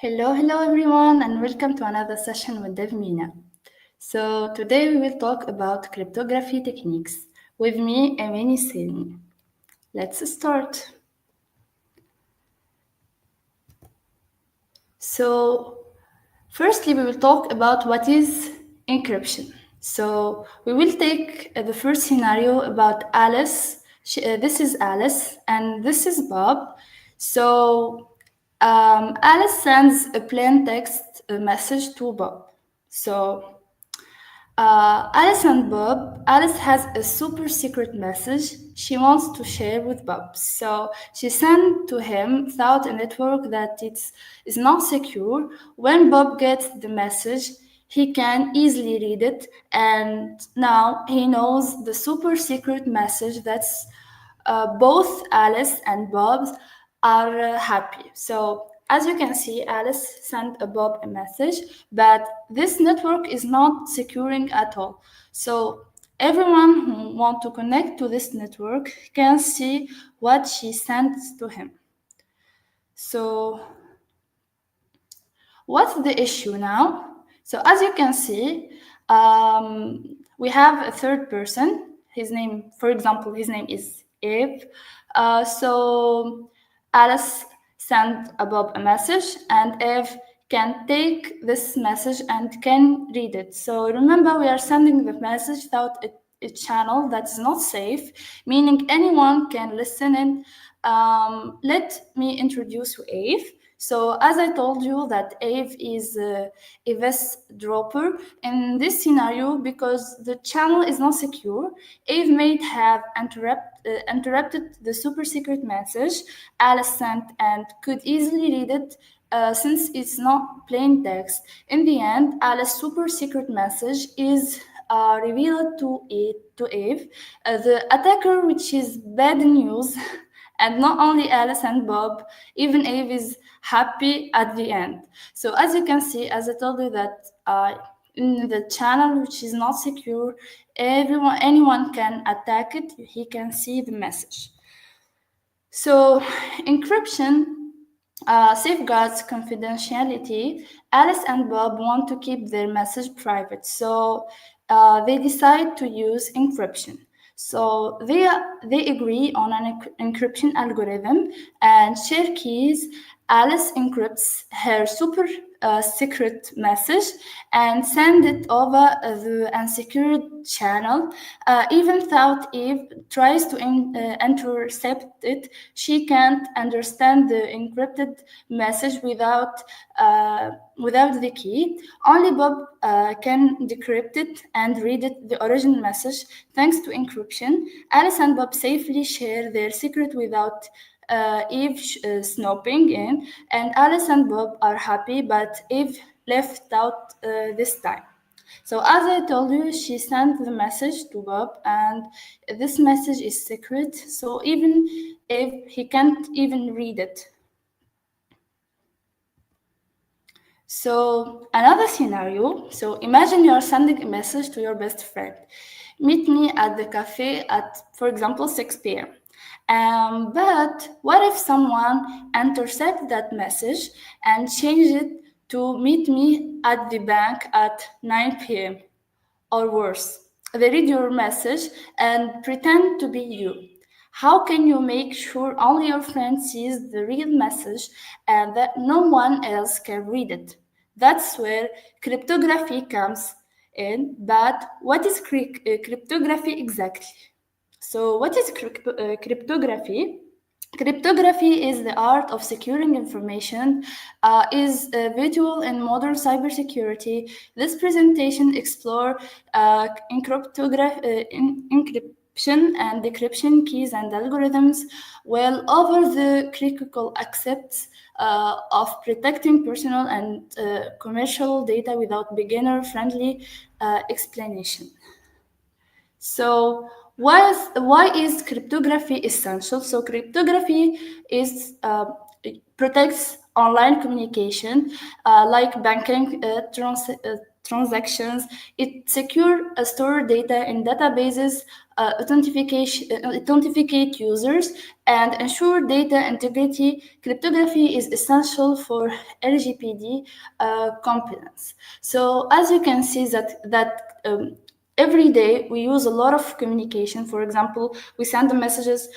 Hello everyone, and welcome to another session with Devmina. So today we will talk about cryptography techniques. With me, Ameni Selmi. Let's start. So firstly, we will talk about what is encryption. So we will take the first scenario about Alice. This is Alice, and this is Bob. So Alice sends a plain text message to Bob. So Alice and Bob. Alice has a super secret message she wants to share with Bob. So she sent to him without a network that is not secure. When Bob gets the message, he can easily read it, and now he knows the super secret message that's both Alice and Bob are happy. So as you can see, Alice sent Bob a message, but this network is not securing at all. So everyone who want to connect to this network can see what she sent to him. So what's the issue now? So as you can see, we have a third person. His name, for example, his name is Eve. So Alice sent Bob a message, and Eve can take this message and can read it. So remember, we are sending the message without a channel that's not safe, meaning anyone can listen in. Let me introduce you, Eve. So as I told you that Eve is a VS dropper in this scenario, because the channel is not secure, Eve may have interrupted the super secret message Alice sent and could easily read it since it's not plain text. In the end, Alice's super secret message is revealed to Eve, the attacker, which is bad news. And not only Alice and Bob, even Eve is happy at the end. So as you can see, as I told you that in the channel which is not secure, anyone can attack it. He can see the message. So encryption safeguards confidentiality. Alice and Bob want to keep their message private, so they decide to use encryption. So they agree on an encryption algorithm and share keys. Alice encrypts her super secret message and send it over the unsecured channel. Even without Eve tries to intercept it, she can't understand the encrypted message without the key. Only Bob can decrypt it and read it, the original message. Thanks to encryption, Alice and Bob safely share their secret without Eve snooping in, and Alice and Bob are happy, but Eve left out this time. So as I told you, she sent the message to Bob, and this message is secret, so even if he can't even read it. So another scenario, so imagine you are sending a message to your best friend. Meet me at the cafe at, for example, 6 p.m. But what if someone intercepts that message and change it to meet me at the bank at 9 p.m. or worse? They read your message and pretend to be you. How can you make sure only your friend sees the real message and that no one else can read it? That's where cryptography comes in. But what is cryptography exactly? So, what is cryptography? Cryptography is the art of securing information, is vital in modern cybersecurity. This presentation explore encryption and decryption keys and algorithms, while over the critical aspects of protecting personal and commercial data without beginner-friendly explanation. So why is cryptography essential? So cryptography is protects online communication like banking transactions. It secure store data in databases, authenticate users, and ensure data integrity. Cryptography is essential for LGPD compliance. So as you can see that every day we use a lot of communication. For example, we send the messages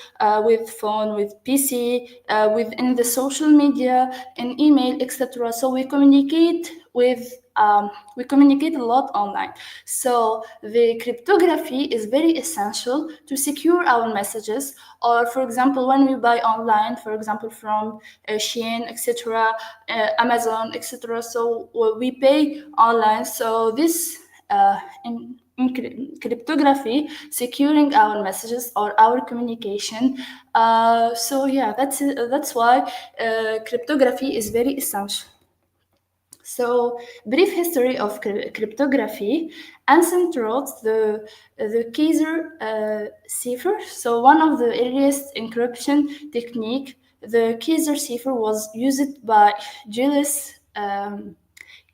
with phone, with PC, within the social media, in email, etc. So we communicate a lot online. So the cryptography is very essential to secure our messages. Or for example, when we buy online, for example, from Shein, etc., Amazon, etc. So we pay online. So this in cryptography, securing our messages or our communication. So yeah, that's why cryptography is very essential. So, brief history of cryptography. Anson wrote the Kaiser cipher. So, one of the earliest encryption technique. The Kaiser cipher was used by Julius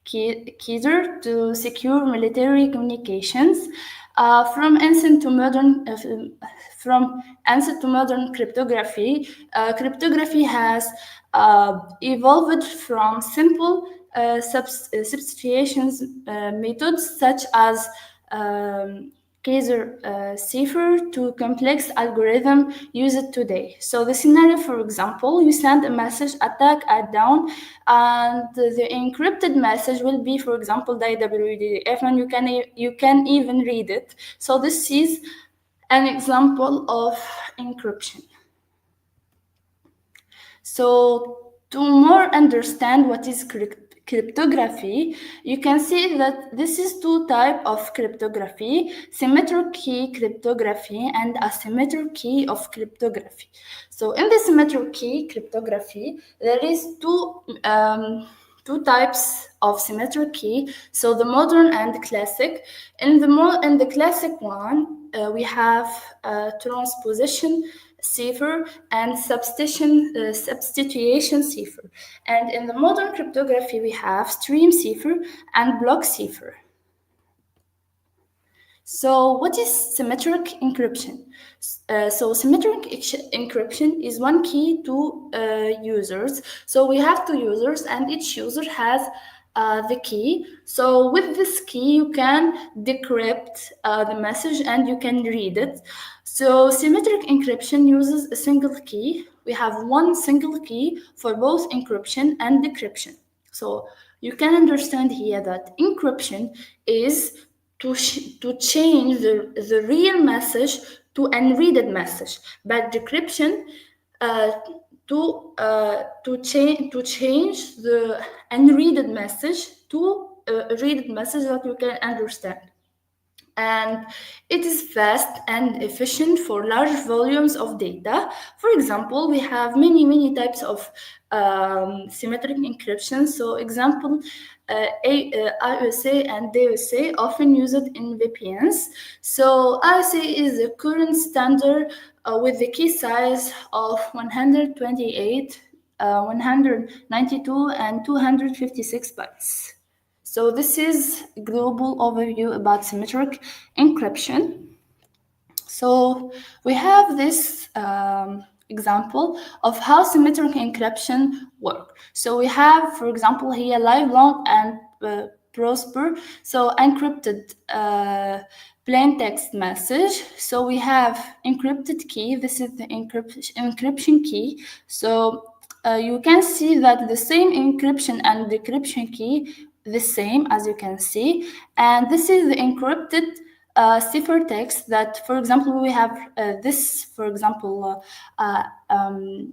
Kaiser to secure military communications. From ancient to modern, cryptography, cryptography has evolved from simple substitutions methods such as Kaiser cipher to complex algorithm used today. So the scenario, for example, you send a message attack at dawn, and the encrypted message will be, for example, WWDF, and you can even read it. So this is an example of encryption. So to more understand what is cryptography, you can see that this is two types of cryptography: symmetric key cryptography and asymmetric key of cryptography. So in the symmetric key cryptography, there is two types of symmetric key. So the modern and classic. In the classic one, we have transposition cipher and substitution cipher. And in the modern cryptography, we have stream cipher and block cipher. So what is symmetric encryption? So symmetric encryption is one key to users. So we have two users, and each user has the key. So with this key, you can decrypt the message and you can read it. So symmetric encryption uses a single key. We have one single key for both encryption and decryption. So you can understand here that encryption is to change the real message to unreaded message, but decryption to change the unreaded message to a read message that you can understand. And it is fast and efficient for large volumes of data. For example, we have many types of symmetric encryption. So example, IOSA and DOSA often used in VPNs. So IOSA is the current standard with the key size of 128, 192, and 256 bytes. So this is a global overview about symmetric encryption. So we have this example of how symmetric encryption works. So we have, for example, here live-long and prosper. So encrypted plain text message. So we have encrypted key. This is the encryption key. So you can see that the same encryption and decryption key, the same as you can see, and this is the encrypted ciphertext that, for example, we have this, for example,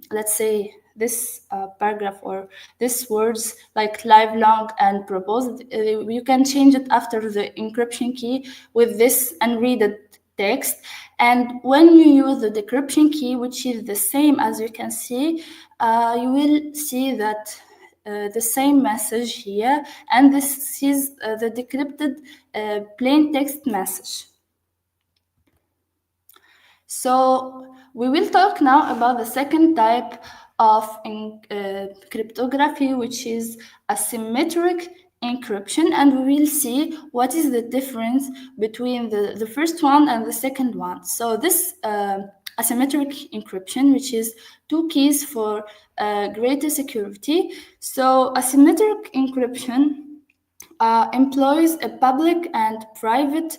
let's say this paragraph or this words like live long and proposed, you can change it after the encryption key with this unreaded text. And when you use the decryption key, which is the same as you can see, you will see that the same message here, and this is the decrypted plain text message. So we will talk now about the second type of cryptography, which is asymmetric encryption, and we will see what is the difference between the first one and the second one. So this asymmetric encryption, which is two keys for greater security. So asymmetric encryption employs a public and private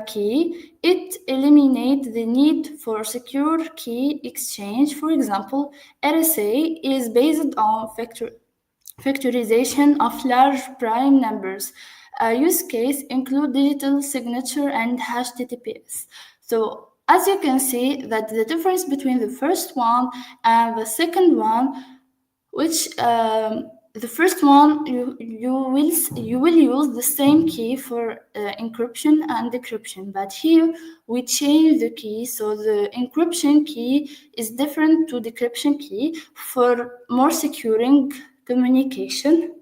key. It eliminates the need for secure key exchange. For example, RSA is based on factorization of large prime numbers. A use case include digital signature and HTTPS. So as you can see that the difference between the first one and the second one, which the first one you will use the same key for encryption and decryption, but here we change the key, so the encryption key is different to decryption key for more securing communication.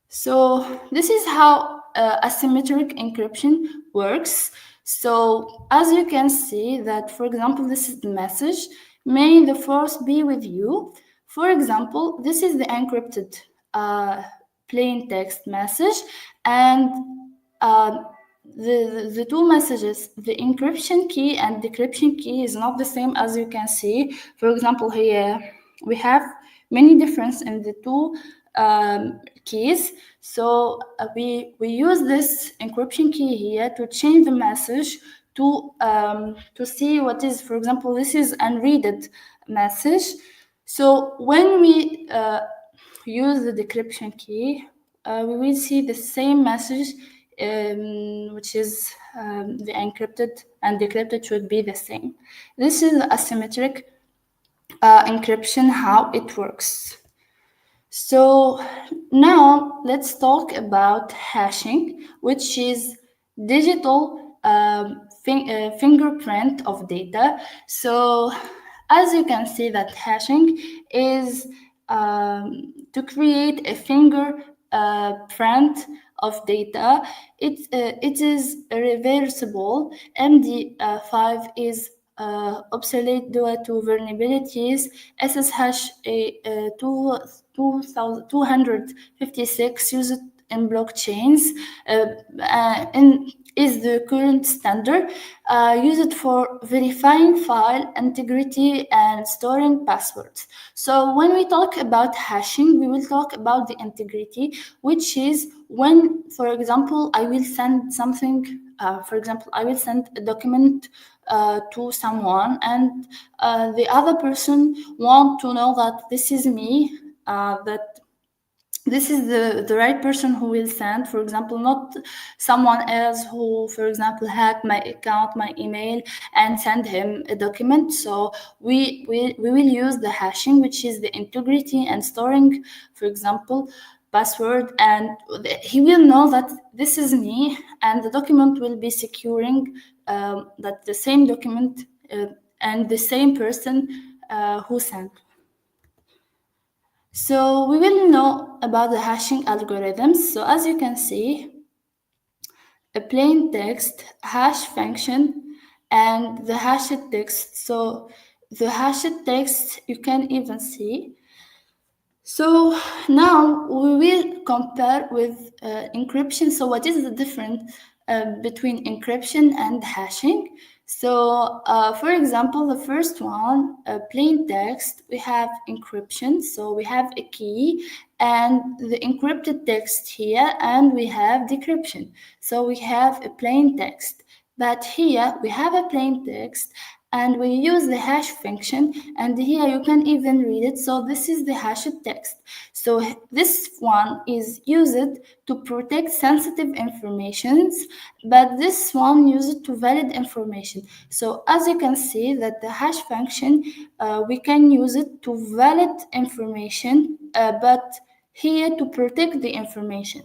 So this is how asymmetric encryption works. So as you can see that, for example, this is the message, may the force be with you. For example, this is the encrypted plain text message, and the two messages, the encryption key and decryption key, is not the same. As you can see, for example, here we have many differences in the two keys. So we use this encryption key here to change the message to see what is, for example, this is unreaded message. So when we use the decryption key, we will see the same message, which is the encrypted and decrypted should be the same. This is asymmetric encryption, how it works. So now let's talk about hashing, which is digital fingerprint of data. So as you can see that hashing is to create a fingerprint of data. It is reversible. MD5 is obsolete due to vulnerabilities. SSH 256 used in blockchains and is the current standard used for verifying file integrity and storing passwords. So when we talk about hashing, we will talk about the integrity, which is when, for example, I will send something. For example, I will send a document to someone, and the other person want to know that this is me, that this is the right person who will send, for example, not someone else who, for example, hack my account, my email, and send him a document. So we will use the hashing, which is the integrity and storing, for example, password, and he will know that this is me, and the document will be securing that the same document and the same person who sent. So we will know about the hashing algorithms. So as you can see, a plain text hash function and the hashed text. So the hashed text you can even see. So now we will compare with encryption. So what is the difference between encryption and hashing? So for example, the first one, plain text, we have encryption. So we have a key and the encrypted text here, and we have decryption. So we have a plain text. But here we have a plain text and we use the hash function, and here you can even read it. So this is the hashed text. So this one is used to protect sensitive informations, but this one used to valid information. So as you can see that the hash function, we can use it to valid information, but here to protect the information.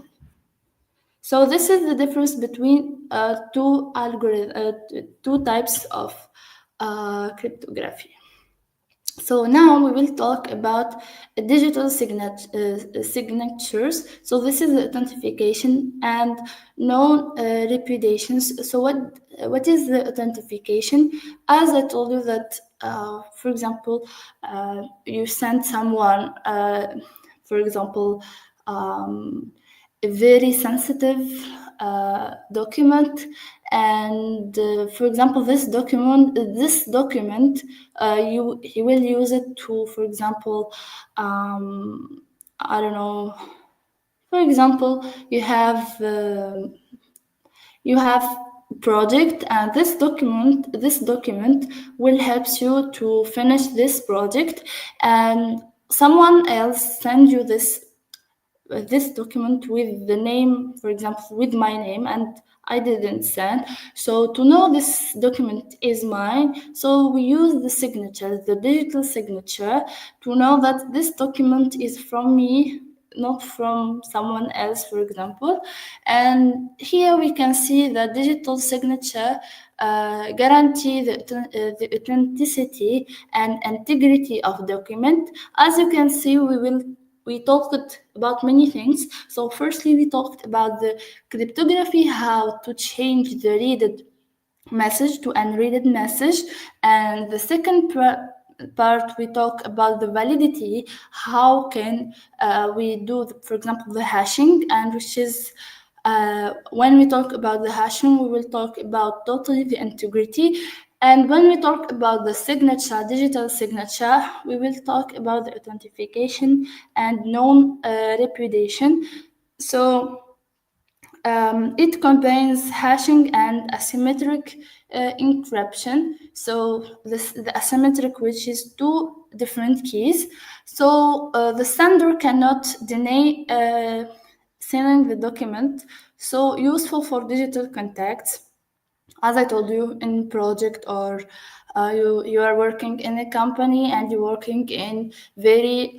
So this is the difference between two types of cryptography. So now we will talk about digital signatures. So this is the authentication and non-repudiations. So what is the authentication? As I told you that, for example, you send someone, for example, a very sensitive document, and for example, this document, he will use it to, for example, I don't know. For example, you have project, and this document will help you to finish this project, and someone else send you this document with the name, for example, with my name, and I didn't send. So to know this document is mine, so we use the signature, the digital signature, to know that this document is from me, not from someone else, for example. And here we can see the digital signature guarantee the authenticity and integrity of document. As you can see, we talked about many things. So firstly, we talked about the cryptography, how to change the read message to unread message. And the second part, we talk about the validity, how can we do, for example, the hashing, and which is when we talk about the hashing, we will talk about totally the integrity. And when we talk about the signature, digital signature, we will talk about the authentication and non-repudiation. So it combines hashing and asymmetric encryption. So the asymmetric, which is two different keys. So the sender cannot deny sending the document. So useful for digital contacts. As I told you, in project, or you are working in a company and you're working in very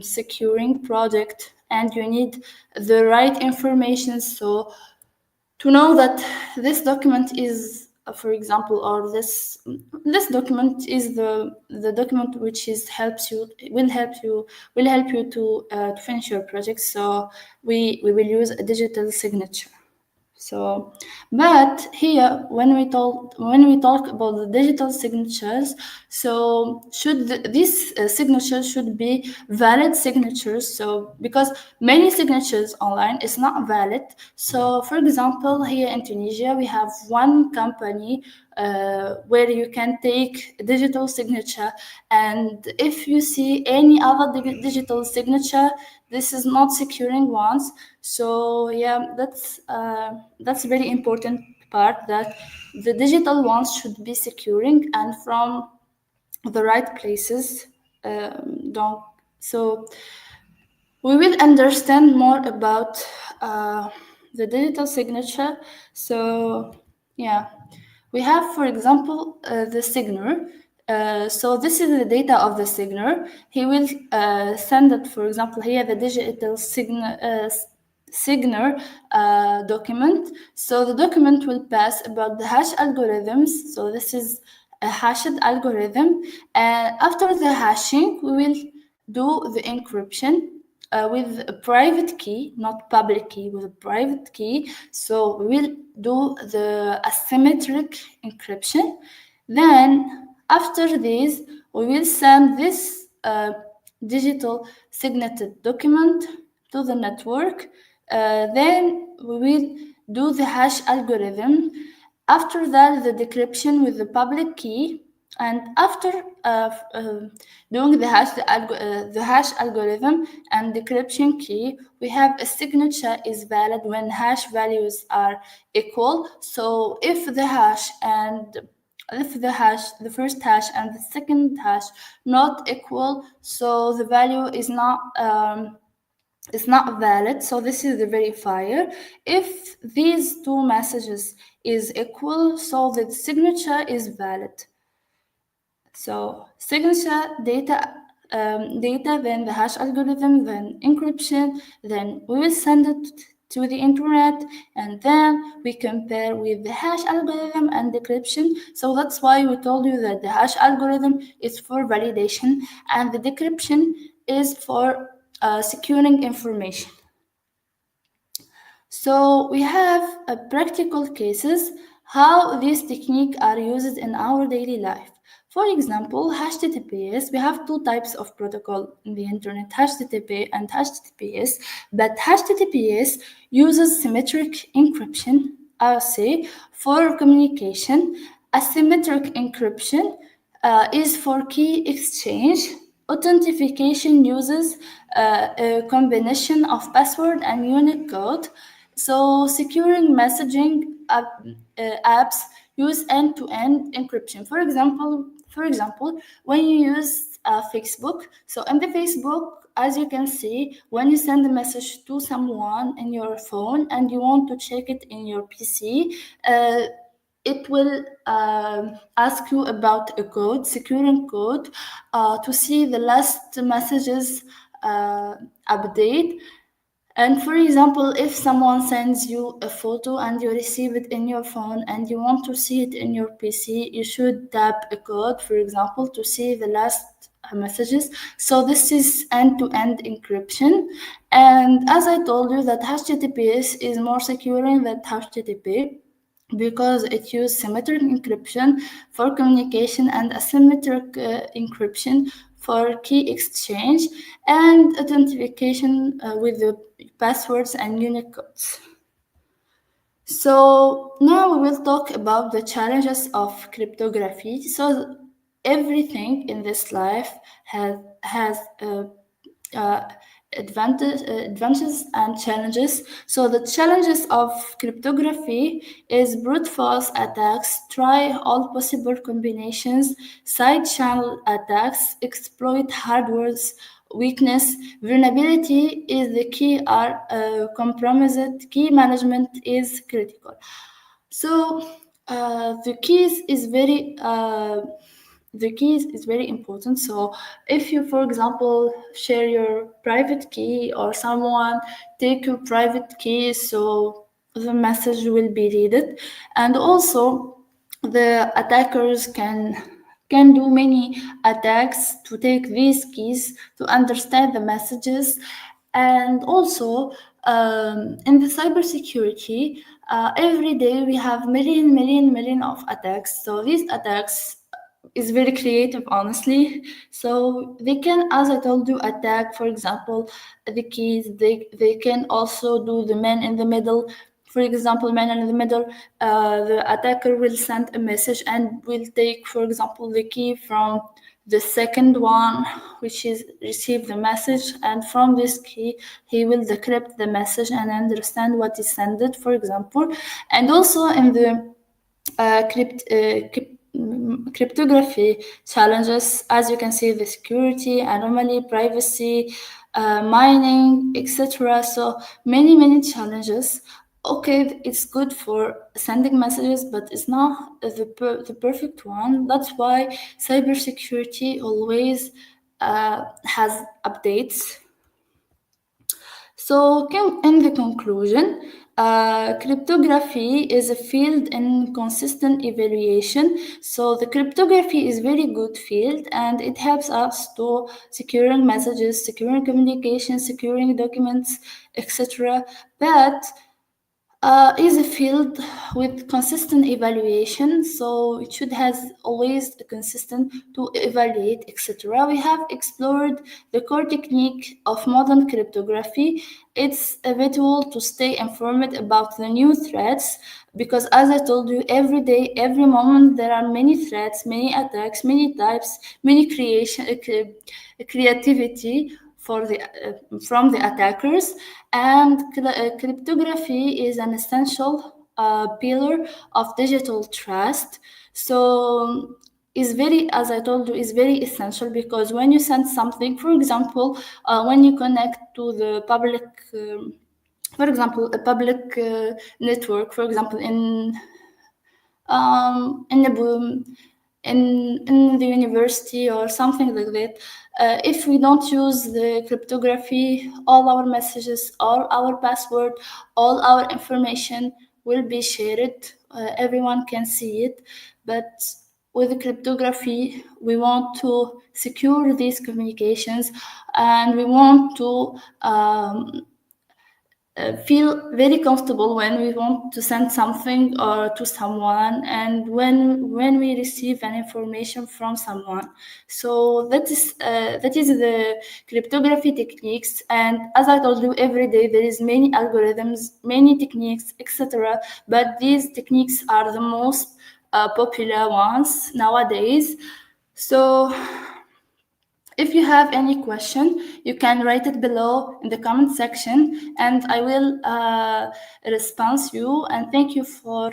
securing project, and you need the right information. So to know that this document is, for example, or this document is the document which is helps you will help you to finish your project. So we will use a digital signature. So, but here when we talk about the digital signatures, so these signatures should be valid signatures. So because many signatures online is not valid. So for example, here in Tunisia we have one company where you can take a digital signature, and if you see any other digital signature, this is not securing ones. So yeah, that's a very important part, that the digital ones should be securing and from the right places. Don't so we will understand more about the digital signature. So yeah, we have, for example, the signer. So this is the data of the signer. He will send it, for example, here the digital signer document. So the document will pass about the hash algorithms. So this is a hashed algorithm. And after the hashing, we will do the encryption with a private key, not public key, with a private key. So we will do the asymmetric encryption. Then after this, we will send this digital signated document to the network. Then we will do the hash algorithm. After that, the decryption with the public key. And after doing the hash algorithm and decryption key, we have a signature is valid when hash values are equal. So if the first hash and the second hash not equal, so the value is not valid. So this is the verifier. If these two messages is equal, so the signature is valid. So signature data, then the hash algorithm, then encryption, then we will send it to the internet, and then we compare with the hash algorithm and decryption. So that's why we told you that the hash algorithm is for validation and the decryption is for securing information. So we have practical cases, how these techniques are used in our daily life. For example, HTTPS, we have two types of protocol in the internet, HTTP and HTTPS, but HTTPS uses symmetric encryption, say, for communication. Asymmetric encryption is for key exchange. Authentication uses a combination of password and unique code. So securing messaging apps use end-to-end encryption. For example, when you use Facebook, so in the Facebook, as you can see, when you send a message to someone in your phone and you want to check it in your PC, it will ask you about a code, securing code, to see the last messages update. And for example, if someone sends you a photo and you receive it in your phone and you want to see it in your PC, you should tap a code, for example, to see the last messages. So this is end-to-end encryption. And as I told you, that HTTPS is more secure than HTTP because it uses symmetric encryption for communication and asymmetric encryption for key exchange and authentication with the passwords and unique codes. So now we will talk about the challenges of cryptography. So everything in this life has uh, advantages and challenges. So the challenges of cryptography is brute force attacks, try all possible combinations, side channel attacks, exploit hardware's weakness, vulnerability is the key are compromised, key management is critical. So the keys is very important. So if you, for example, share your private key or someone take your private key, so the message will be read. And also the attackers can do many attacks to take these keys to understand the messages. And also in the cybersecurity, every day we have million of attacks. So these attacks is very creative, honestly. So they can, as I told you, attack, for example, the keys. They can also do the man in the middle. For example, man in the middle, the attacker will send a message and will take, for example, the key from the second one, which is receive the message, and from this key he will decrypt the message and understand what is sent, for example. And also in the cryptography challenges, as you can see, the security, anomaly, privacy, mining, etc. So many challenges. Okay, it's good for sending messages, but it's not the perfect one. That's why cybersecurity always has updates. So, in the conclusion, cryptography is a field in consistent evaluation. So, the cryptography is very good field, and it helps us to securing messages, securing communication, securing documents, etc. But is a field with consistent evaluation, so it should has always a consistent to evaluate, etc. We have explored the core technique of modern cryptography. It's a tool to stay informed about the new threats, because as I told you, every day, every moment, there are many threats, many attacks, many types, many creativity for from the attackers. And cryptography is an essential pillar of digital trust. So is very, as I told you, is very essential, because when you send something, for example, when you connect to the public, for example, a public network, for example, in the boom, in the university or something like that. If we don't use the cryptography, all our messages, all our password, all our information will be shared. Everyone can see it. But with the cryptography, we want to secure these communications, and we want to feel very comfortable when we want to send something or to someone, and when we receive an information from someone. So that is the cryptography techniques. And as I told you, every day there is many algorithms, many techniques, etc. But these techniques are the most popular ones nowadays. So if you have any question, you can write it below in the comment section, and I will respond you. And thank you for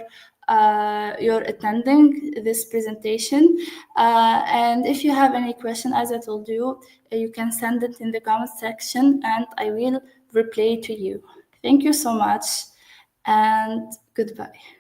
your attending this presentation. And if you have any question, as I told you, you can send it in the comment section, and I will reply to you. Thank you so much, and goodbye.